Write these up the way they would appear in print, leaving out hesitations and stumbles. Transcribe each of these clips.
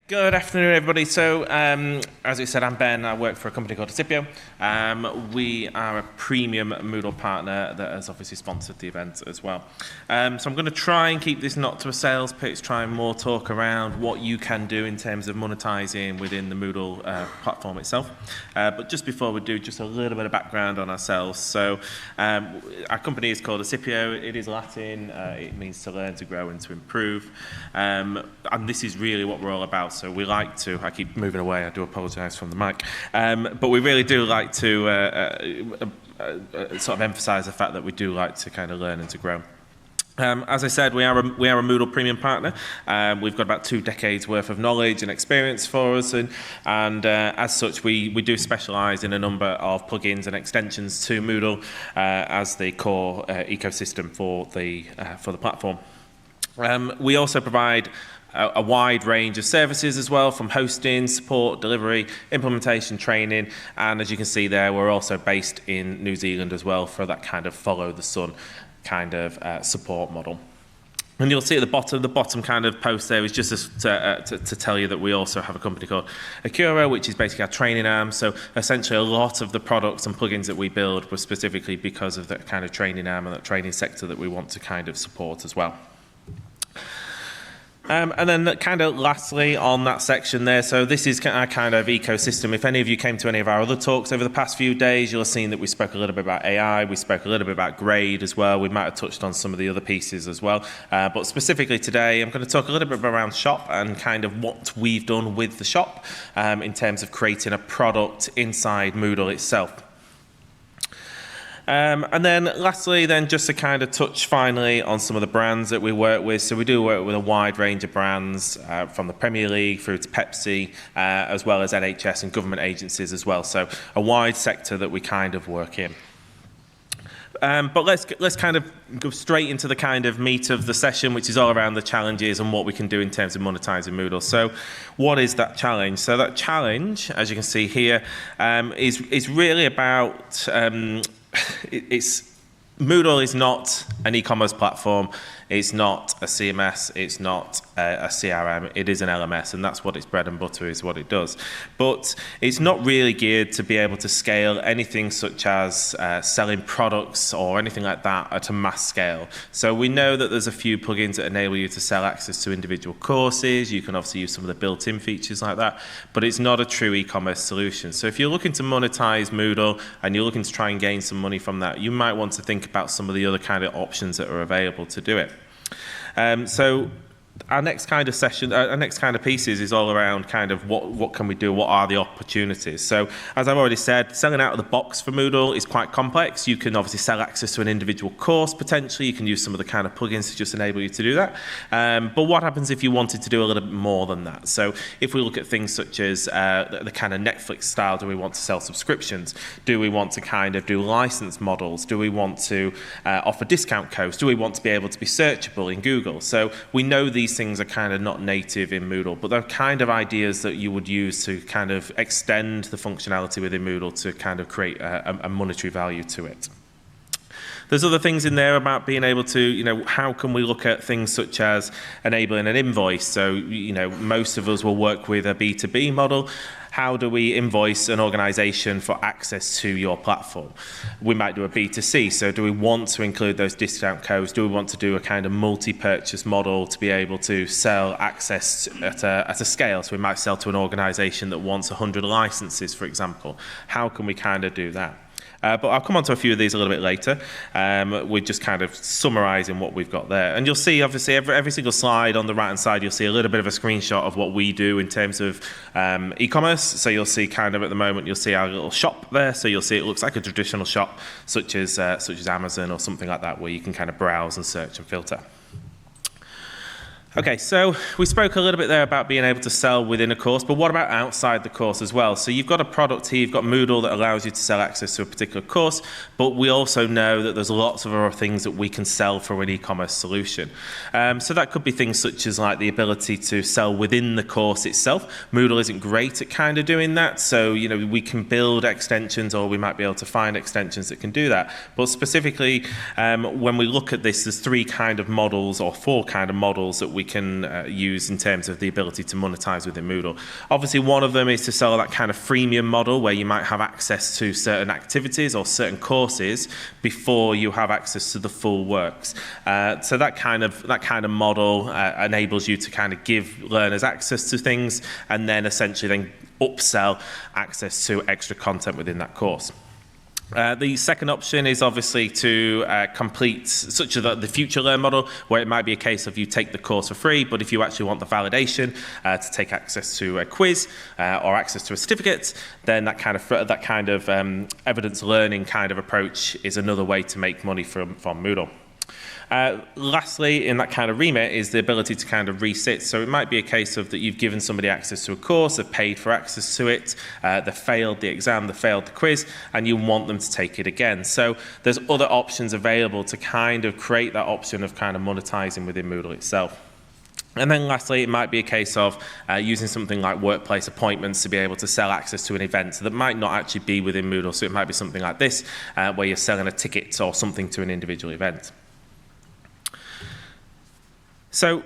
Good afternoon, everybody. So, as we said, I'm Ben. I work for a company called Accipio. We are a premium Moodle partner that has obviously sponsored the event as well. So I'm going to try and keep this not to a sales pitch, try and more talk around what you can do in terms of monetizing within the Moodle platform itself. But just before we do, just a little bit of background on ourselves. So our company is called Accipio. It is Latin. It means to learn, to grow, and to improve. And this is really what we're all about. So we like to, I keep moving away, I do apologise from the mic, but we really do like to sort of emphasise the fact that we do like to kind of learn and to grow. As I said, we are a Moodle premium partner. We've got about 2 decades worth of knowledge and experience for us, and as such, we do specialise in a number of plugins and extensions to Moodle as the core ecosystem for the platform. We also provide a wide range of services as well, from hosting, support, delivery, implementation, training, and as you can see there, we're also based in New Zealand as well for that kind of follow the sun kind of support model. And you'll see at the bottom kind of post there is just to tell you that we also have a company called Accipio, which is basically our training arm. So essentially a lot of the products and plugins that we build were specifically because of that kind of training arm and that training sector that we want to kind of support as well. And then kind of lastly on that section there, so this is our kind of ecosystem. If any of you came to any of our other talks over the past few days, you'll have seen that we spoke a little bit about AI, we spoke a little bit about grade as well, we might have touched on some of the other pieces as well. But specifically today, I'm going to talk a little bit around shop and kind of what we've done with the shop in terms of creating a product inside Moodle itself. And then lastly, then just to kind of touch finally on some of the brands that we work with. So we do work with a wide range of brands from the Premier League through to Pepsi, as well as NHS and government agencies as well. So a wide sector that we kind of work in. But let's kind of go straight into the kind of meat of the session, which is all around the challenges and what we can do in terms of monetizing Moodle. So what is that challenge? So that challenge, as you can see here, is really about Moodle is not an e-commerce platform, it's not a CMS, it's not a CRM, it is an LMS, and that's what its bread and butter is, what it does. But it's not really geared to be able to scale anything such as selling products or anything like that at a mass scale. So we know that there's a few plugins that enable you to sell access to individual courses. You can obviously use some of the built-in features like that, but it's not a true e-commerce solution. So if you're looking to monetize Moodle and you're looking to try and gain some money from that, you might want to think about some of the other kind of options that are available to do it. So our next kind of session, our next kind of pieces is all around kind of what can we do, what are the opportunities. So as I've already said, selling out of the box for Moodle is quite complex. You can obviously sell access to an individual course potentially. You can use some of the kind of plugins to just enable you to do that. But what happens if you wanted to do a little bit more than that? So if we look at things such as the kind of Netflix style, do we want to sell subscriptions? Do we want to kind of do license models? Do we want to offer discount codes? Do we want to be able to be searchable in Google? So we know these things are kind of not native in Moodle, but they're kind of ideas that you would use to kind of extend the functionality within Moodle to kind of create a monetary value to it. There's other things in there about being able to, how can we look at things such as enabling an invoice? So, most of us will work with a B2B model. How do we invoice an organization for access to your platform? We might do a B2C. So do we want to include those discount codes? Do we want to do a kind of multi-purchase model to be able to sell access at a scale? So we might sell to an organization that wants 100 licenses, for example. How can we kind of do that? But I'll come on to a few of these a little bit later. We're just kind of summarising what we've got there. And you'll see, obviously, every single slide on the right-hand side, you'll see a little bit of a screenshot of what we do in terms of e-commerce. So you'll see kind of at the moment, you'll see our little shop there. So you'll see it looks like a traditional shop, such as Amazon or something like that, where you can kind of browse and search and filter. Okay, so we spoke a little bit there about being able to sell within a course, but what about outside the course as well? So you've got a product here, you've got Moodle that allows you to sell access to a particular course, but we also know that there's lots of other things that we can sell for an e-commerce solution. So that could be things such as like the ability to sell within the course itself. Moodle isn't great at kind of doing that, so we can build extensions, or we might be able to find extensions that can do that. But specifically, when we look at this, there's 3 kind of models or 4 kind of models that we can use in terms of the ability to monetize within Moodle. Obviously, one of them is to sell that kind of freemium model where you might have access to certain activities or certain courses before you have access to the full works. So that kind of model enables you to kind of give learners access to things and then essentially then upsell access to extra content within that course. The second option is obviously to complete such as the future learn model, where it might be a case of you take the course for free, but if you actually want the validation to take access to a quiz or access to a certificate, then that kind of evidence learning kind of approach is another way to make money from Moodle. Lastly, in that kind of remit is the ability to kind of resit. So it might be a case of that you've given somebody access to a course, they've paid for access to it, they failed the exam, they failed the quiz, and you want them to take it again. So there's other options available to kind of create that option of kind of monetizing within Moodle itself. And then lastly, it might be a case of using something like workplace appointments to be able to sell access to an event that might not actually be within Moodle. So it might be something like this, where you're selling a ticket or something to an individual event. So,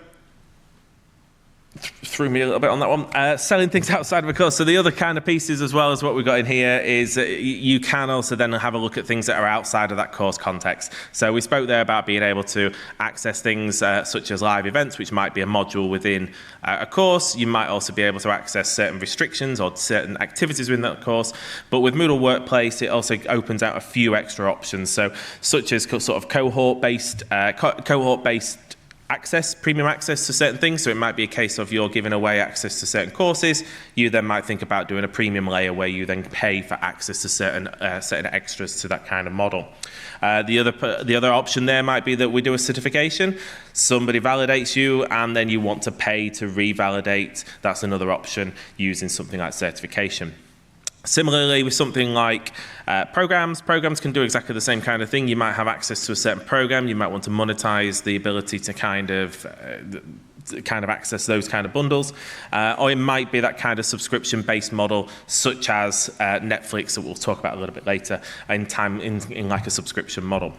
threw me a little bit on that one. Selling things outside of a course. So the other kind of pieces as well as what we've got in here is you can also then have a look at things that are outside of that course context. So we spoke there about being able to access things such as live events, which might be a module within a course. You might also be able to access certain restrictions or certain activities within that course. But with Moodle Workplace, it also opens out a few extra options. So such as sort of cohort-based access, premium access to certain things. So it might be a case of you're giving away access to certain courses. You then might think about doing a premium layer where you then pay for access to certain extras to that kind of model. The other option there might be that we do a certification. Somebody validates you and then you want to pay to revalidate. That's another option using something like certification. Similarly, with something like programs can do exactly the same kind of thing. You might have access to a certain program. You might want to monetize the ability to kind of access those kind of bundles. Or it might be that kind of subscription-based model, such as Netflix, that we'll talk about a little bit later, in like a subscription model.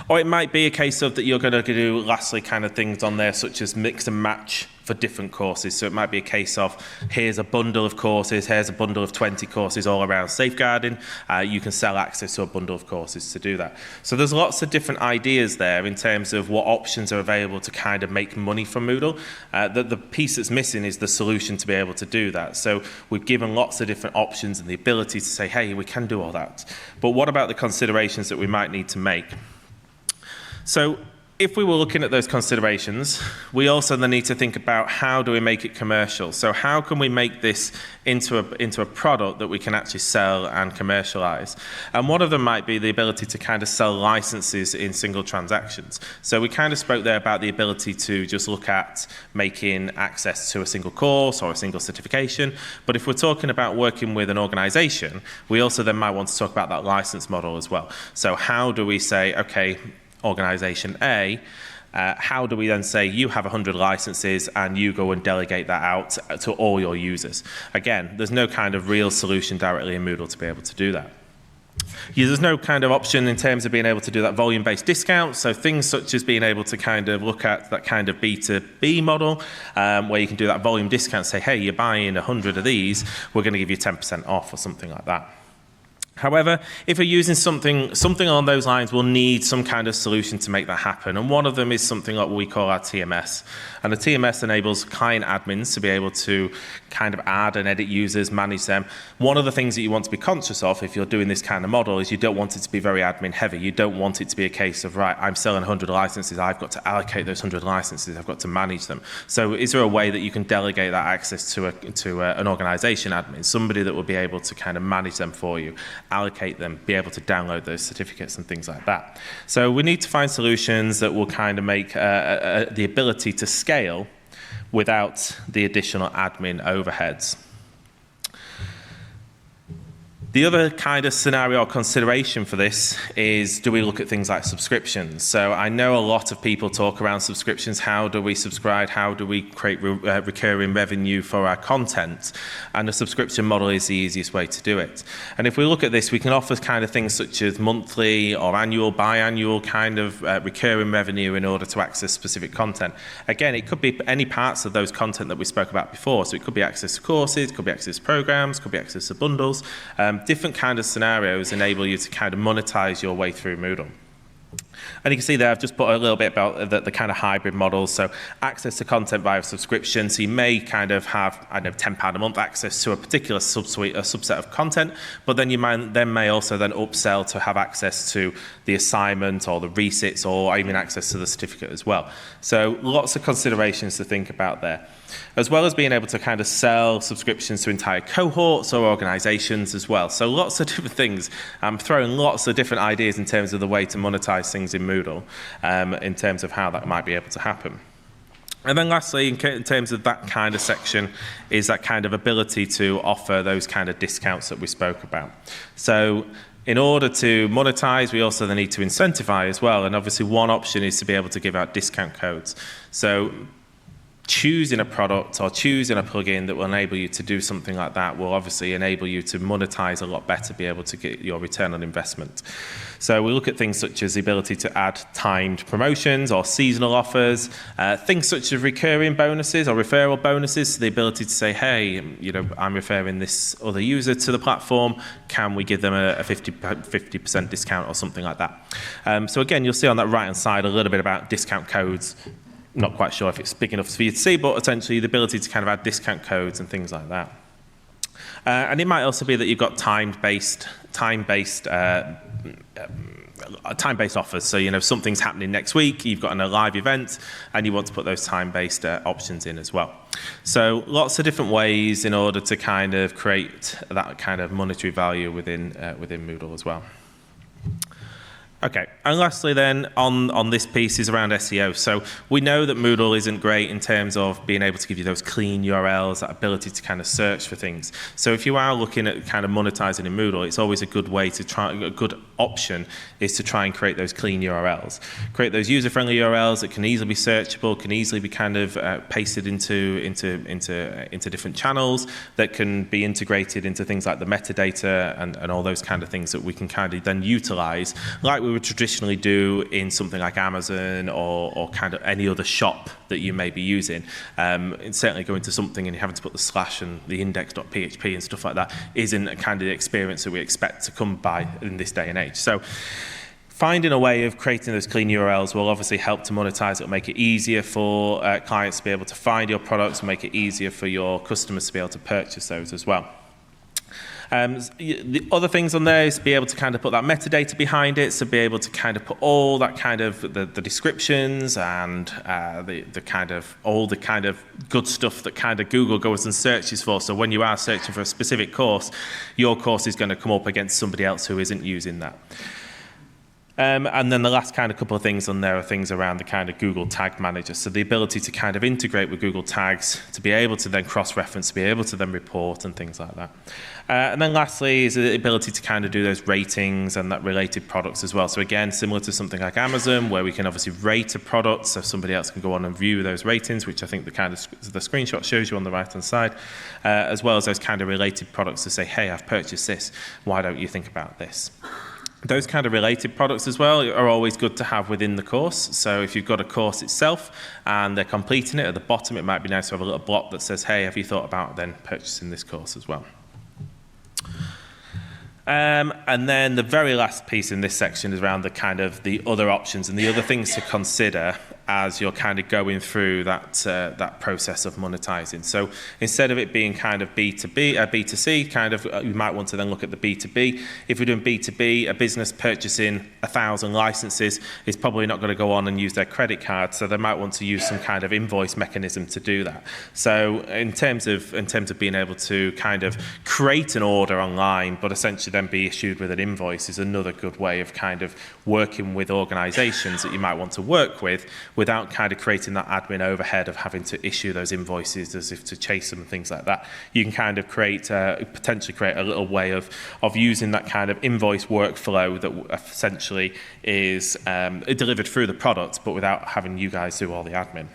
Or it might be a case of that you're going to do lastly kind of things on there such as mix and match for different courses. So it might be a case of here's a bundle of courses, here's a bundle of 20 courses all around safeguarding. You can sell access to a bundle of courses to do that. So there's lots of different ideas there in terms of what options are available to kind of make money from Moodle. The piece that's missing is the solution to be able to do that. So we've given lots of different options and the ability to say, hey, we can do all that. But what about the considerations that we might need to make? So if we were looking at those considerations, we also then need to think about how do we make it commercial. So how can we make this into a product that we can actually sell and commercialize? And one of them might be the ability to kind of sell licenses in single transactions. So we kind of spoke there about the ability to just look at making access to a single course or a single certification. But if we're talking about working with an organization, we also then might want to talk about that license model as well. So how do we say, okay, organization A, how do we then say you have 100 licenses and you go and delegate that out to all your users? Again, there's no kind of real solution directly in Moodle to be able to do that. There's no kind of option in terms of being able to do that volume-based discount. So things such as being able to kind of look at that kind of B2B model, where you can do that volume discount, say, hey, you're buying 100 of these, we're going to give you 10% off or something like that. However, if we're using something along those lines, we'll need some kind of solution to make that happen. And one of them is something like what we call our TMS. And the TMS enables client admins to be able to kind of add and edit users, manage them. One of the things that you want to be conscious of if you're doing this kind of model is you don't want it to be very admin heavy. You don't want it to be a case of, right, I'm selling 100 licenses, I've got to allocate those 100 licenses, I've got to manage them. So is there a way that you can delegate that access to an organization admin, somebody that will be able to kind of manage them for you, allocate them, be able to download those certificates and things like that? So we need to find solutions that will kind of make the ability to scale without the additional admin overheads. The other kind of scenario or consideration for this is, do we look at things like subscriptions? So I know a lot of people talk around subscriptions. How do we subscribe? How do we create recurring revenue for our content? And a subscription model is the easiest way to do it. And if we look at this, we can offer kind of things such as monthly or annual, biannual kind of recurring revenue in order to access specific content. Again, it could be any parts of those content that we spoke about before. So it could be access to courses, could be access to programs, could be access to bundles. Different kind of scenarios enable you to kind of monetize your way through Moodle. And you can see there, I've just put a little bit about the kind of hybrid models. So access to content via subscription. So you may kind of have, I don't know, £10 a month access to a particular subsuite, a subset of content, but then you may also then upsell to have access to the assignment or the resits or even access to the certificate as well. So lots of considerations to think about there. As well as being able to kind of sell subscriptions to entire cohorts or organizations as well. So lots of different things. I'm throwing lots of different ideas in terms of the way to monetize things in Moodle, in terms of how that might be able to happen. And then lastly, in terms of that kind of section, is that kind of ability to offer those kind of discounts that we spoke about. So in order to monetize, we also then need to incentivize as well. And obviously one option is to be able to give out discount codes. So choosing a product or choosing a plugin that will enable you to do something like that will obviously enable you to monetize a lot better, be able to get your return on investment. So we look at things such as the ability to add timed promotions or seasonal offers, things such as recurring bonuses or referral bonuses, so the ability to say, hey, you know, I'm referring this other user to the platform, can we give them a 50% discount or something like that? So again, you'll see on that right-hand side a little bit about discount codes. Not quite sure if it's big enough for you to see, but essentially the ability to kind of add discount codes and things like that. And it might also be that you've got time-based offers. So, you know, something's happening next week, you've got a live event, and you want to put those time-based options in as well. So lots of different ways in order to kind of create that kind of monetary value within Moodle as well. Okay, and lastly then, on this piece is around SEO. So we know that Moodle isn't great in terms of being able to give you those clean URLs, that ability to kind of search for things. So if you are looking at kind of monetizing in Moodle, it's always a good way to try, a good option is to try and create those clean URLs. Create those user-friendly URLs that can easily be searchable, can easily be kind of pasted into different channels, that can be integrated into things like the metadata and all those kind of things that we can kind of then utilize, like we would traditionally do in something like Amazon or kind of any other shop that you may be using. And certainly going to something and you're having to put the slash and the index.php and stuff like that isn't kind of the experience that we expect to come by in this day and age. So finding a way of creating those clean URLs will obviously help to monetize. It'll make it easier for clients to be able to find your products, make it easier for your customers to be able to purchase those as well. The other things on there is to be able to kind of put that metadata behind it, so be able to kind of put all that kind of the descriptions and the kind of all the kind of good stuff that kind of Google goes and searches for. So when you are searching for a specific course, your course is going to come up against somebody else who isn't using that. And then the last kind of couple of things on there are things around the kind of Google Tag Manager. So the ability to kind of integrate with Google Tags, to be able to then cross-reference, to be able to then report and things like that. And then lastly is the ability to kind of do those ratings and that related products as well. So again, similar to something like Amazon, where we can obviously rate a product so somebody else can go on and view those ratings, which I think the kind of the screenshot shows you on the right-hand side, as well as those kind of related products to say, hey, I've purchased this, why don't you think about this? Those kind of related products as well are always good to have within the course. So if you've got a course itself and they're completing it, at the bottom it might be nice to have a little block that says, hey, have you thought about then purchasing this course as well? And then the very last piece in this section is around the kind of the other options and the other things to consider as you're kind of going through that process of monetizing. So instead of it being kind of B2C, kind of you might want to then look at the B2B. If we're doing B2B, a business purchasing 1,000 licenses is probably not going to go on and use their credit card, so they might want to use some kind of invoice mechanism to do that. So in terms of being able to kind of create an order online, but essentially then be issued with an invoice is another good way of kind of working with organizations that you might want to work with, without kind of creating that admin overhead of having to issue those invoices as if to chase them and things like that. You can kind of potentially create a little way of using that kind of invoice workflow that essentially is delivered through the product, but without having you guys do all the admin.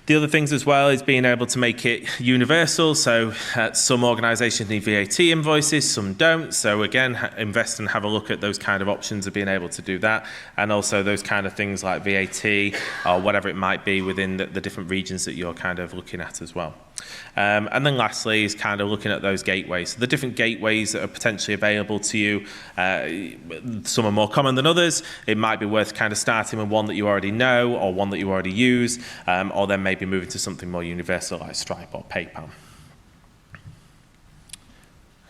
The other things as well is being able to make it universal. So some organizations need VAT invoices, some don't. So again, invest and have a look at those kind of options of being able to do that. And also those kind of things like VAT or whatever it might be within the different regions that you're kind of looking at as well. And then lastly is kind of looking at those gateways. So the different gateways that are potentially available to you, some are more common than others. It might be worth kind of starting with one that you already know or one that you already use, or then maybe moving to something more universal like Stripe or PayPal.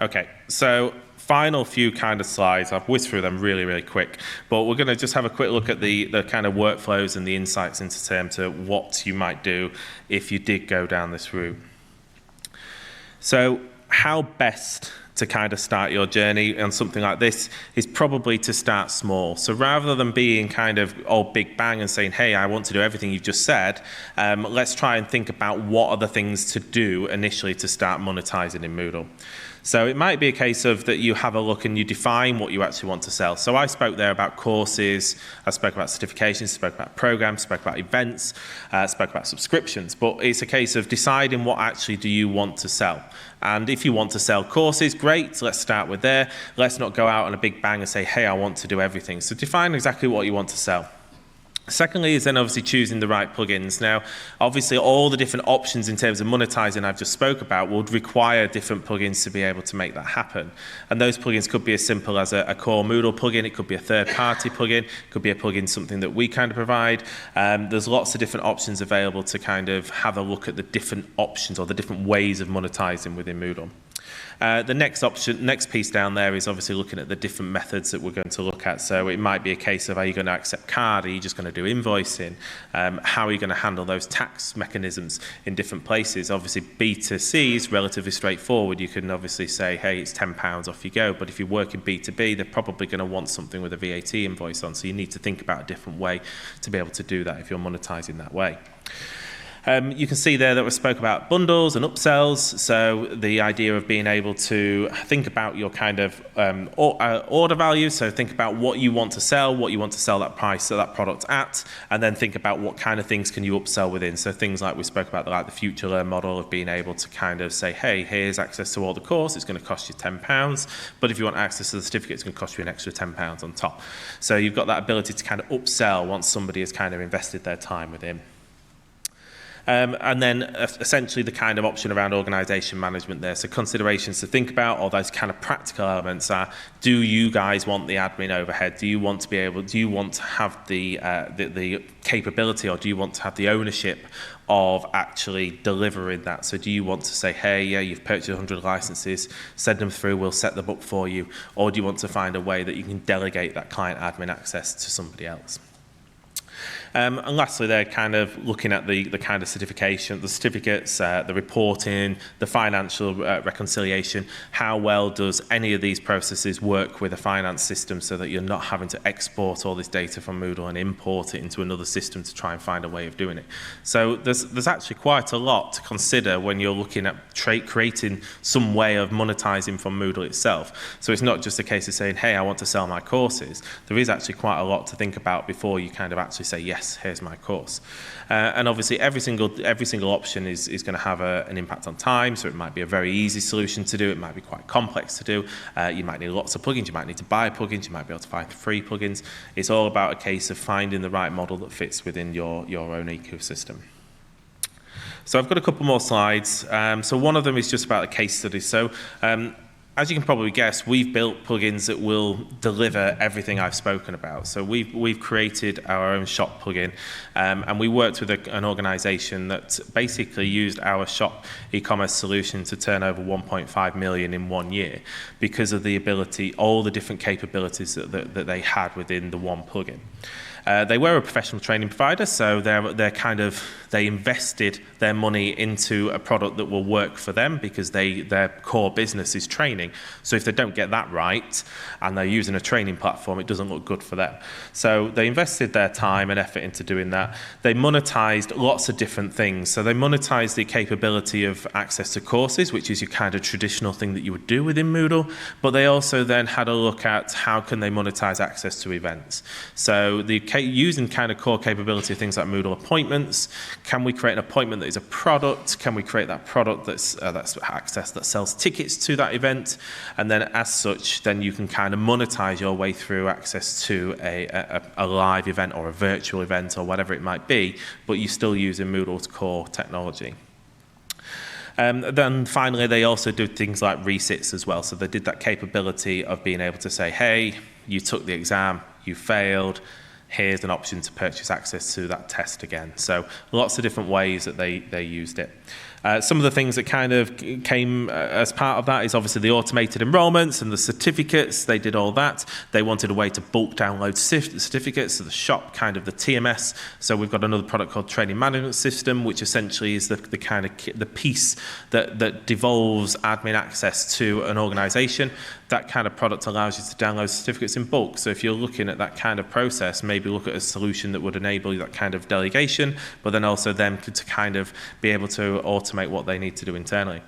Okay, so final few kind of slides. I've whizzed through them really, really quick, but we're going to just have a quick look at the kind of workflows and the insights into terms of what you might do if you did go down this route. So how best to kind of start your journey on something like this is probably to start small. So rather than being kind of all big bang and saying, hey, I want to do everything you've just said, let's try and think about what are the things to do initially to start monetizing in Moodle. So it might be a case of that you have a look and you define what you actually want to sell. So I spoke there about courses, I spoke about certifications, spoke about programs, spoke about events, spoke about subscriptions, but it's a case of deciding what actually do you want to sell. And if you want to sell courses, great, let's start with there. Let's not go out on a big bang and say, hey, I want to do everything. So define exactly what you want to sell. Secondly is then obviously choosing the right plugins. Now, obviously all the different options in terms of monetizing I've just spoke about would require different plugins to be able to make that happen. And those plugins could be as simple as a core Moodle plugin, it could be a third-party plugin, it could be a plugin, something that we kind of provide. There's lots of different options available to kind of have a look at the different options or the different ways of monetizing within Moodle. The next piece down there is obviously looking at the different methods that we're going to look at. So it might be a case of, are you going to accept card? Are you just going to do invoicing? How are you going to handle those tax mechanisms in different places? Obviously, B2C is relatively straightforward. You can obviously say, hey, it's £10, off you go. But if you work in B2B, they're probably going to want something with a VAT invoice on. So you need to think about a different way to be able to do that if you're monetizing that way. You can see there that we spoke about bundles and upsells, so the idea of being able to think about your kind of order value, so think about what you want to sell that price, so that product at, and then think about what kind of things can you upsell within. So things like we spoke about, like the Future Learn model of being able to kind of say, hey, here's access to all the course, it's going to cost you £10, but if you want access to the certificate, it's going to cost you an extra £10 on top. So you've got that ability to kind of upsell once somebody has kind of invested their time within. And then essentially the kind of option around organisation management there. So considerations to think about, or those kind of practical elements are, do you guys want the admin overhead? Do you want to have the capability, or do you want to have the ownership of actually delivering that? So do you want to say, hey, yeah, you've purchased 100 licenses, send them through, we'll set them up for you, or do you want to find a way that you can delegate that client admin access to somebody else? And lastly, they're kind of looking at the kind of certification, the certificates, the reporting, the financial reconciliation. How well does any of these processes work with a finance system so that you're not having to export all this data from Moodle and import it into another system to try and find a way of doing it? So there's actually quite a lot to consider when you're looking at creating some way of monetizing from Moodle itself. So it's not just a case of saying, hey, I want to sell my courses. There is actually quite a lot to think about before you kind of actually say, yes, here's my course. And obviously every single option is going to have an impact on time. So it might be a very easy solution to do, it might be quite complex to do, you might need lots of plugins, you might need to buy plugins, you might be able to find free plugins. It's all about a case of finding the right model that fits within your own ecosystem. So I've got a couple more slides. So one of them is just about a case study. So as you can probably guess, we've built plugins that will deliver everything I've spoken about. So we've created our own shop plugin, and we worked with an organisation that basically used our shop e-commerce solution to turn over 1.5 million in 1 year because of the ability, all the different capabilities that they had within the one plugin. They were a professional training provider, so they invested their money into a product that will work for them because their core business is training. So if they don't get that right and they're using a training platform, it doesn't look good for them. So they invested their time and effort into doing that. They monetized lots of different things. So they monetized the capability of access to courses, which is your kind of traditional thing that you would do within Moodle, but they also then had a look at how can they monetize access to events. So using kind of core capability of things like Moodle appointments, can we create an appointment that is a product? Can we create that product that's access that sells tickets to that event? And then as such, then you can kind of monetize your way through access to a live event or a virtual event or whatever it might be, but you're still using Moodle's core technology. Then finally, they also do things like resits as well. So they did that capability of being able to say, hey, you took the exam, you failed, here's an option to purchase access to that test again. So lots of different ways that they used it. Some of the things that kind of came as part of that is obviously the automated enrollments and the certificates. They did all that. They wanted a way to bulk download certificates, so the shop, kind of the TMS. So we've got another product called Training Management System, which essentially is the kind of the piece that devolves admin access to an organization. That kind of product allows you to download certificates in bulk. So if you're looking at that kind of process, maybe look at a solution that would enable that kind of delegation, but then also them to kind of be able to automate what they need to do internally.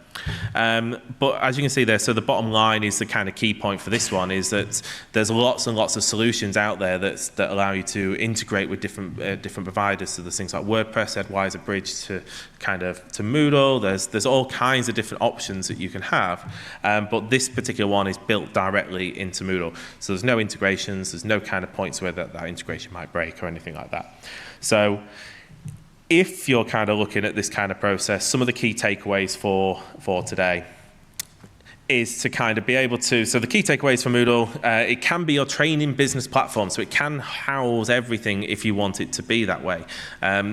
But as you can see there, so the bottom line is the kind of key point for this one is that there's lots and lots of solutions out there that allow you to integrate with different providers. So there's things like WordPress, Edwise, a bridge to Moodle. There's all kinds of different options that you can have, but this particular one is built directly into Moodle. So there's no integrations, there's no kind of points where that integration might break or anything like that. So if you're kind of looking at this kind of process, some of the key takeaways for today is to kind of be able to, so the key takeaways for Moodle, it can be your training business platform, so it can house everything if you want it to be that way.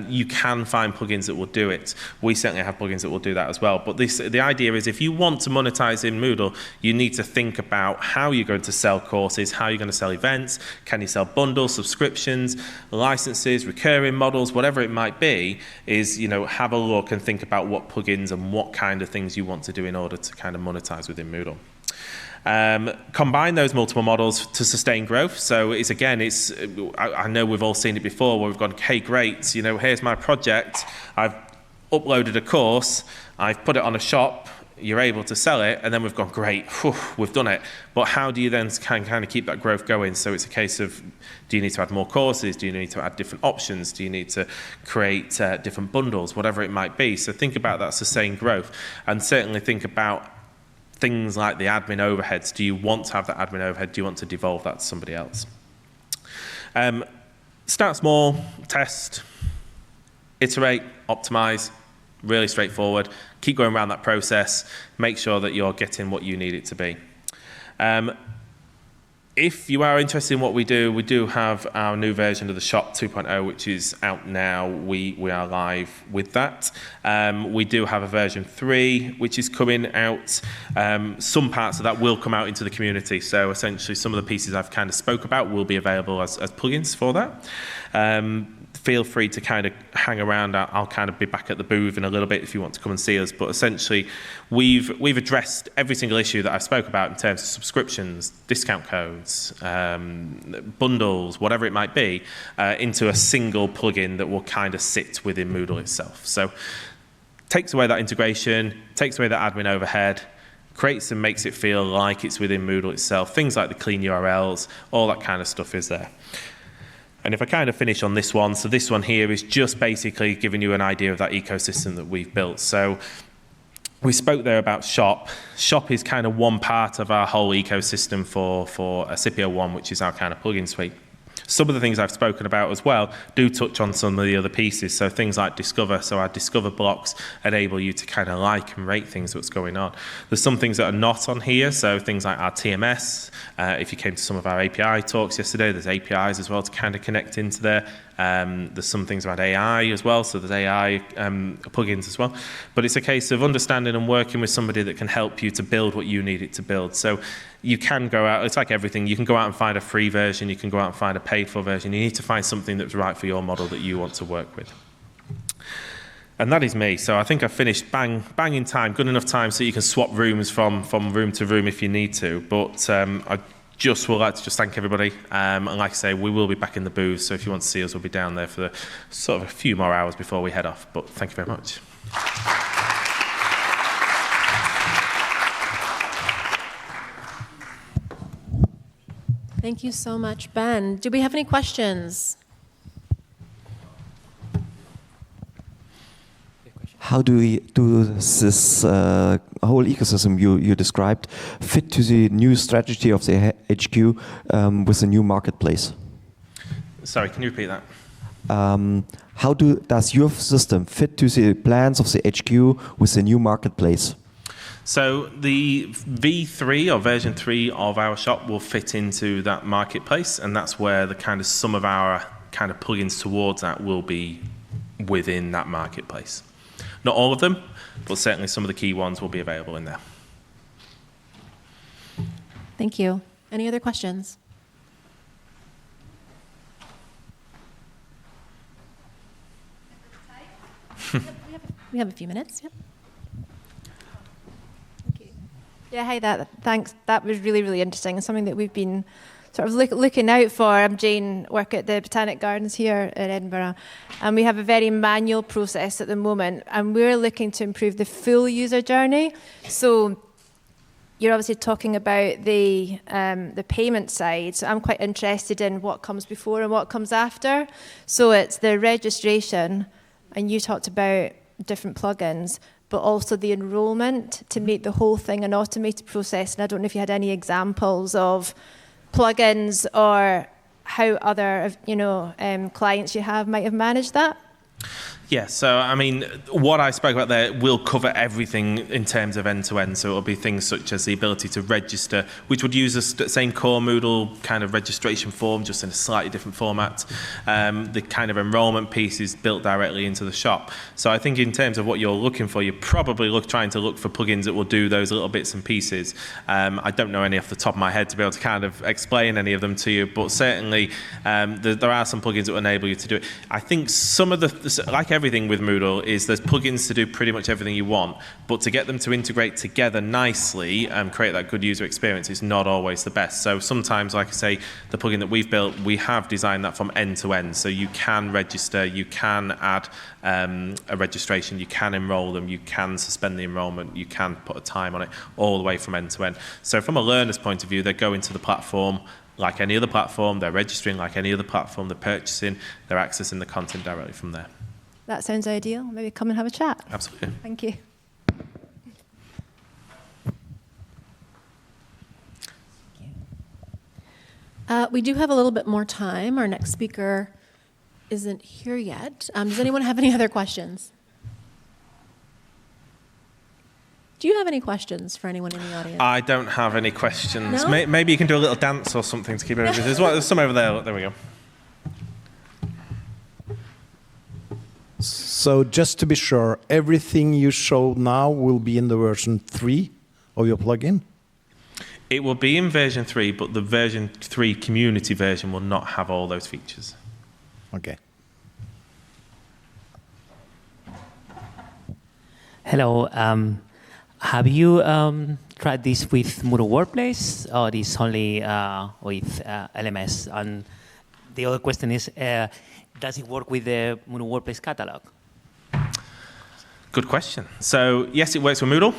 You can find plugins that will do it. We certainly have plugins that will do that as well, but the idea is if you want to monetize in Moodle, you need to think about how you're going to sell courses, how you're going to sell events, can you sell bundles, subscriptions, licenses, recurring models, whatever it might be, is, have a look and think about what plugins and what kind of things you want to do in order to kind of monetize within Moodle. Combine those multiple models to sustain growth. So I know we've all seen it before where we've gone, hey, great, here's my project. I've uploaded a course, I've put it on a shop, you're able to sell it, and then we've gone, great, we've done it. But how do you then kind of keep that growth going? So it's a case of, do you need to add more courses? Do you need to add different options? Do you need to create different bundles, whatever it might be? So think about that sustained growth, and certainly think about things like the admin overheads. Do you want to have that admin overhead? Do you want to devolve that to somebody else? Start small, test, iterate, optimize, really straightforward. Keep going around that process. Make sure that you're getting what you need it to be. If you are interested in what we do have our new version of the shop 2.0, which is out now. We are live with that. We do have a version 3, which is coming out. Some parts of that will come out into the community. So essentially some of the pieces I've kind of spoke about will be available as plugins for that. Feel free to kind of hang around. I'll kind of be back at the booth in a little bit if you want to come and see us. But essentially, we've addressed every single issue that I spoke about in terms of subscriptions, discount codes, bundles, whatever it might be, into a single plugin that will kind of sit within Moodle itself. So takes away that integration, takes away that admin overhead, creates and makes it feel like it's within Moodle itself. Things like the clean URLs, all that kind of stuff is there. And if I kind of finish on this one, so this one here is just basically giving you an idea of that ecosystem that we've built. So we spoke there about Shop. Shop is kind of one part of our whole ecosystem for Accipio 1, which is our kind of plugin suite. Some of the things I've spoken about as well do touch on some of the other pieces. So things like Discover. So our Discover blocks enable you to kind of like and rate things that's going on. There's some things that are not on here. So things like our TMS. If you came to some of our API talks yesterday, there's APIs as well to kind of connect into there. There's some things around AI as well, so there's AI plugins as well. But it's a case of understanding and working with somebody that can help you to build what you need it to build. So you can go out, it's like everything, you can go out and find a free version, you can go out and find a paid for version. You need to find something that's right for your model that you want to work with. And that is me. So I think I finished bang in time, good enough time so you can swap rooms from room to room if you need to. But I just would like to just thank everybody. And like I say, we will be back in the booth. So if you want to see us, we'll be down there for sort of a few more hours before we head off. But thank you very much. Thank you so much, Ben. Do we have any questions? How do this whole ecosystem you described fit to the new strategy of the HQ with the new marketplace? Sorry, can you repeat that? How does your system fit to the plans of the HQ with the new marketplace? So the V3 or version 3 of our shop will fit into that marketplace, and that's where the kind of some of our kind of plugins towards that will be within that marketplace. Not all of them, but certainly some of the key ones will be available in there. Thank you. Any other questions? We have a few minutes. Yep. Thank you. Yeah, hey, thanks. That was really, really interesting. It's something that we've been sort of looking out for. I'm Jane, work at the Botanic Gardens here in Edinburgh, and we have a very manual process at the moment, and we're looking to improve the full user journey. So you're obviously talking about the payment side, so I'm quite interested in what comes before and what comes after. So it's the registration, and you talked about different plugins, but also the enrollment to make the whole thing an automated process. And I don't know if you had any examples of plugins or how other clients you have might have managed that. Yeah, so I mean, what I spoke about there will cover everything in terms of end-to-end. So it'll be things such as the ability to register, which would use the same core Moodle kind of registration form, just in a slightly different format. The kind of enrollment piece is built directly into the shop. So I think in terms of what you're looking for, you're probably trying to look for plugins that will do those little bits and pieces. I don't know any off the top of my head to be able to kind of explain any of them to you, but certainly there are some plugins that will enable you to do it. I think some of like everything with Moodle is there's plugins to do pretty much everything you want, but to get them to integrate together nicely and create that good user experience is not always the best. So sometimes, like I say, the plugin that we've built, we have designed that from end to end. So you can register, you can add a registration, you can enroll them, you can suspend the enrollment, you can put a time on it, all the way from end to end. So from a learner's point of view, they go into the platform like any other platform, they're registering like any other platform, they're purchasing, they're accessing the content directly from there. That sounds ideal. Maybe come and have a chat. Absolutely. Thank you. We do have a little bit more time. Our next speaker isn't here yet. Does anyone have any other questions? Do you have any questions for anyone in the audience? I don't have any questions. No? Maybe you can do a little dance or something to keep everybody. There's some over there. There we go. So just to be sure, everything you show now will be in the version 3 of your plugin? It will be in version 3, but the version 3 community version will not have all those features. Okay. Hello. Have you tried this with Moodle Workplace, or this only with LMS? And the other question is, does it work with the Moodle Workplace catalog? Good question. So yes, it works with Moodle.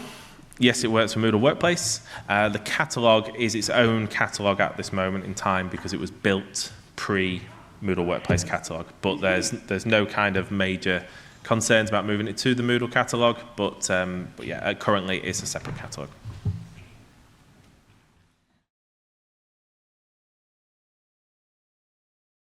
Yes, it works with Moodle Workplace. The catalog is its own catalog at this moment in time because it was built pre-Moodle Workplace catalog. But there's no kind of major concerns about moving it to the Moodle catalog. But yeah, currently it's a separate catalog.